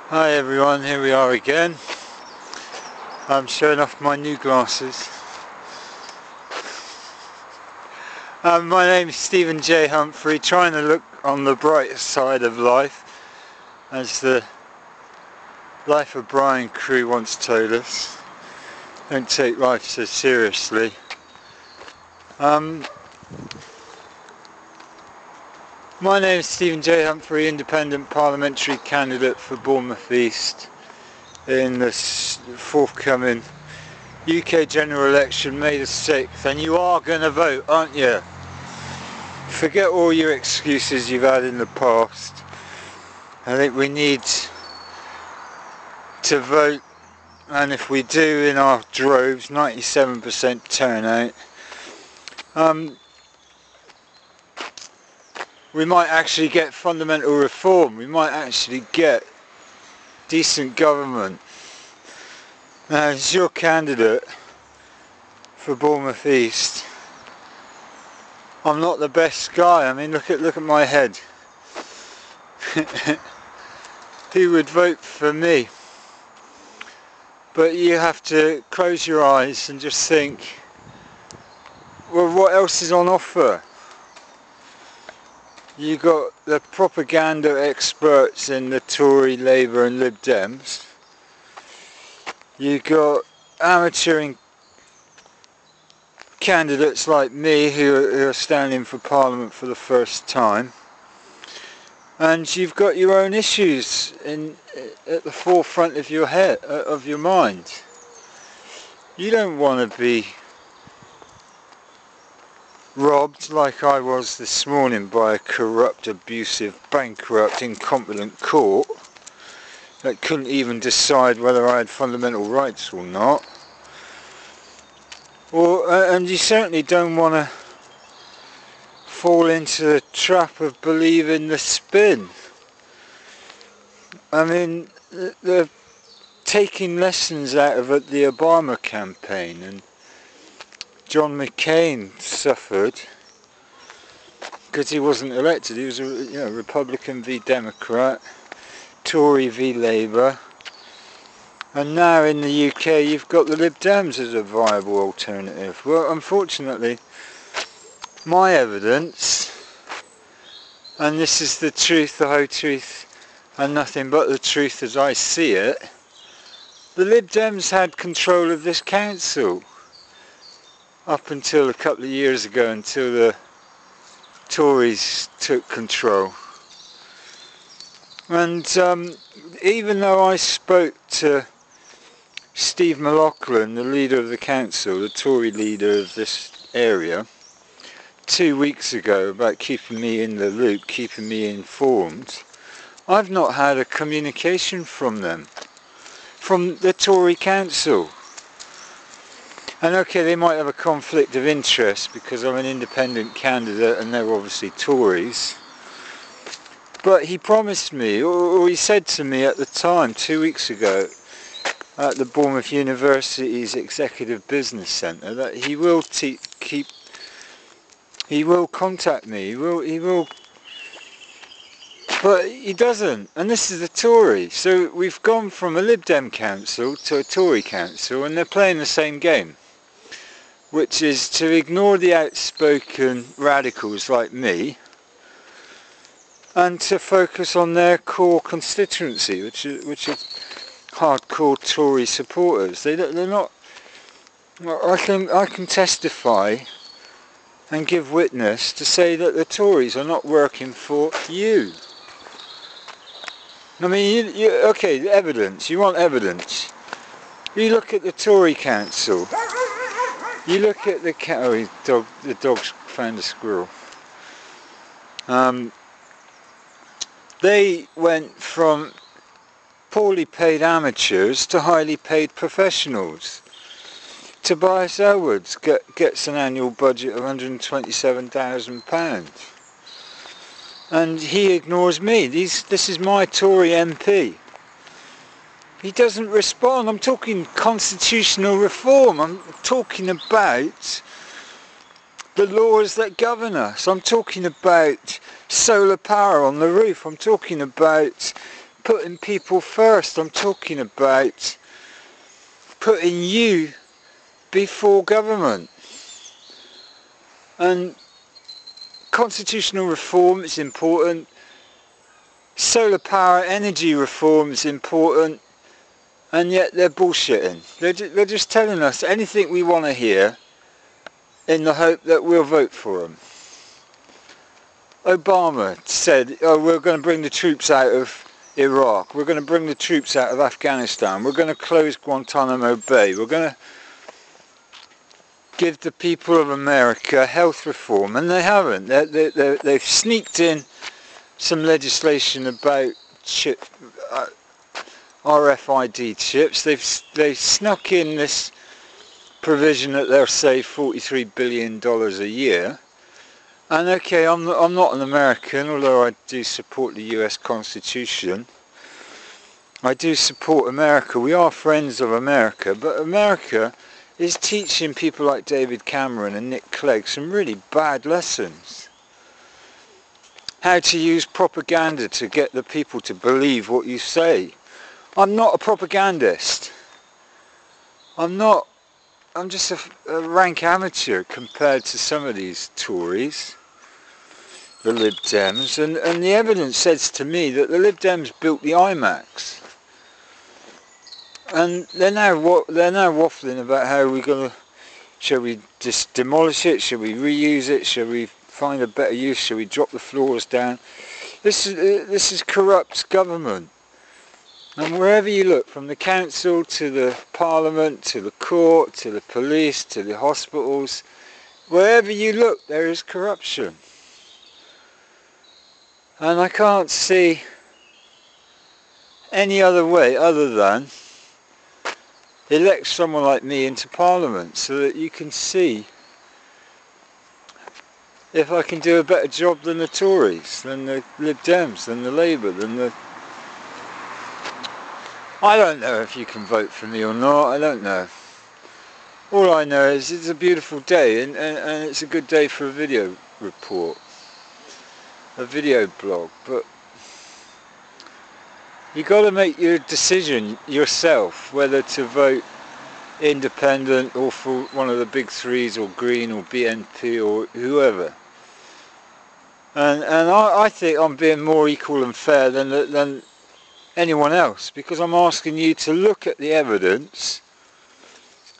Hi everyone, here we are again. I'm showing off my new glasses. My name is Stephen J. Humphrey, trying to look on the bright side of life, as the Life of Brian crew once told us. Don't take life so seriously. My name is Stephen J. Humphrey, independent parliamentary candidate for Bournemouth East in the forthcoming UK general election, May the 6th, and you are going to vote, aren't you? Forget all your excuses you've had in the past. I think we need to vote, and if we do in our droves, 97% turnout, we might actually get fundamental reform. We might actually get decent government. Now, as your candidate for Bournemouth East, I'm not the best guy. I mean, look at my head. Who would vote for me? But you have to close your eyes and just think, well, what else is on offer? You got the propaganda experts in the Tory, Labour and Lib Dems. You got amateuring candidates like me who are standing for Parliament for the first time. And you've got your own issues at the forefront of your head, of your mind. You don't want to be robbed like I was this morning by a corrupt, abusive, bankrupt, incompetent court that couldn't even decide whether I had fundamental rights or not. And you certainly don't want to fall into the trap of believing the spin. I mean, they're taking lessons out of the Obama campaign, and John McCain suffered because he wasn't elected. He was a Republican v Democrat, Tory v Labour, and now in the UK you've got the Lib Dems as a viable alternative. Well, unfortunately, my evidence, and this is the truth, the whole truth, and nothing but the truth as I see it, the Lib Dems had control of this council up until a couple of years ago, until the Tories took control. And even though I spoke to Steve McLaughlin, the leader of the council, the Tory leader of this area, 2 weeks ago about keeping me in the loop, keeping me informed, I've not had a communication from them, from the Tory council. And okay, they might have a conflict of interest because I'm an independent candidate and they're obviously Tories. But he promised me, or he said to me at the time, 2 weeks ago, at the Bournemouth University's Executive Business Centre, that he will he will contact me, he will, but he doesn't, and this is a Tory. So we've gone from a Lib Dem council to a Tory council, and they're playing the same game, which is to ignore the outspoken radicals like me, and to focus on their core constituency, which are hardcore Tory supporters. They're not. I can testify and give witness to say that the Tories are not working for you. I mean, okay, evidence. You want evidence. You look at the Tory council. You look at the dog's found a squirrel. They went from poorly paid amateurs to highly paid professionals. Tobias Elwood gets an annual budget of £127,000. And he ignores me. This is my Tory MP. He doesn't respond. I'm talking constitutional reform. I'm talking about the laws that govern us. I'm talking about solar power on the roof. I'm talking about putting people first. I'm talking about putting you before government. And constitutional reform is important. Solar power energy reform is important. And yet they're bullshitting. They're just telling us anything we want to hear in the hope that we'll vote for them. Obama said, oh, we're going to bring the troops out of Iraq. We're going to bring the troops out of Afghanistan. We're going to close Guantanamo Bay. We're going to give the people of America health reform. And they haven't. They've sneaked in some legislation about RFID chips. They've snuck in this provision that they'll save $43 billion a year. And okay, I'm not an American, although I do support the US Constitution. I do support America. We are friends of America, but America is teaching people like David Cameron and Nick Clegg some really bad lessons. How to use propaganda to get the people to believe what you say. I'm not a propagandist. I'm just a rank amateur compared to some of these Tories, the Lib Dems, and the evidence says to me that the Lib Dems built the IMAX. And they're now waffling about how we're going to, shall we just demolish it, shall we reuse it, shall we find a better use, shall we drop the floors down. This is corrupt government. And wherever you look, from the council to the parliament, to the court, to the police, to the hospitals, wherever you look there is corruption. And I can't see any other way other than elect someone like me into Parliament so that you can see if I can do a better job than the Tories, than the Lib Dems, than the Labour, than the... I don't know if you can vote for me or not, I don't know. All I know is it's a beautiful day and it's a good day for a video report, a video blog, but you got to make your decision yourself whether to vote independent or for one of the big threes or Green or BNP or whoever. And I think I'm being more equal and fair than anyone else, because I'm asking you to look at the evidence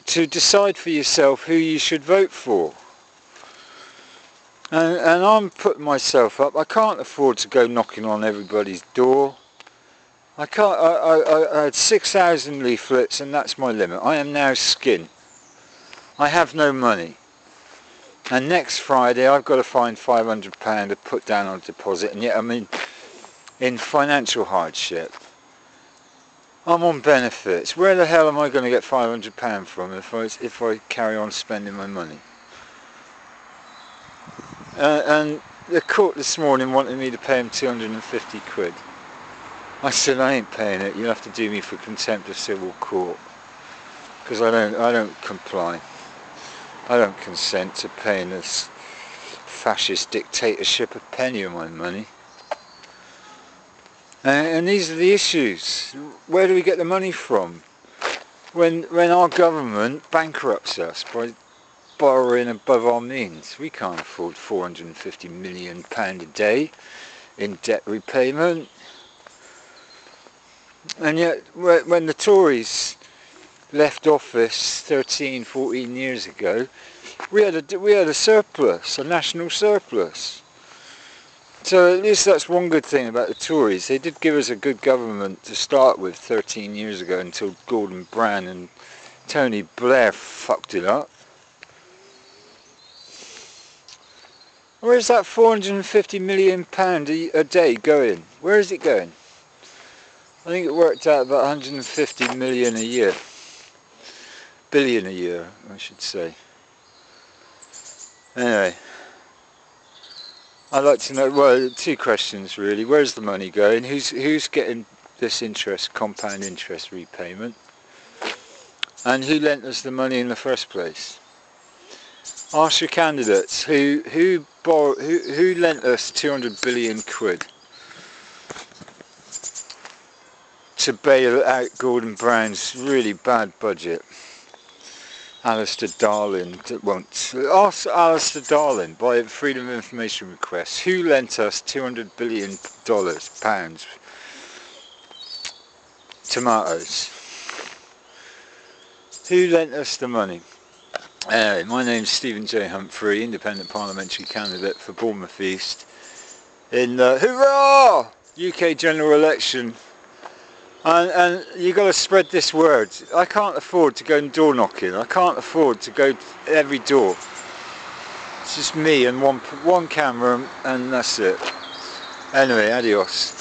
to decide for yourself who you should vote for. And I'm putting myself up. I can't afford to go knocking on everybody's door. I can't. I had 6,000 leaflets and that's my limit. I am now skin. I have no money. And next Friday I've got to find £500 to put down on deposit, and yet I'm in financial hardship. I'm on benefits. Where the hell am I going to get £500 from if I carry on spending my money? And the court this morning wanted me to pay him 250 quid. I said I ain't paying it. You have to do me for contempt of civil court, because I don't comply. I don't consent to paying this fascist dictatorship a penny of my money. And these are the issues. Where do we get the money from? When our government bankrupts us by borrowing above our means. We can't afford £450 million a day in debt repayment. And yet when the Tories left office 13, 14 years ago, we had a surplus, a national surplus. So at least that's one good thing about the Tories. They did give us a good government to start with 13 years ago, until Gordon Brown and Tony Blair fucked it up. Where's that £450 million a day going? Where is it going? I think it worked out about 150 million a year. Billion a year, I should say. Anyway, I'd like to know, well, two questions really. Where's the money going? Who's getting this interest, compound interest repayment? And who lent us the money in the first place? Ask your candidates who lent us 200 billion quid. to bail out Gordon Brown's really bad budget. Alistair Darling wants. Ask Alistair Darling by Freedom of Information request. Who lent us $200 billion, pounds, tomatoes? Who lent us the money? Anyway, my name's Stephen J. Humphrey, independent parliamentary candidate for Bournemouth East in the hurrah UK general election. And you got to spread this word. I can't afford to go and door knocking. I can't afford to go to every door. It's just me and one camera, and that's it. Anyway, adios.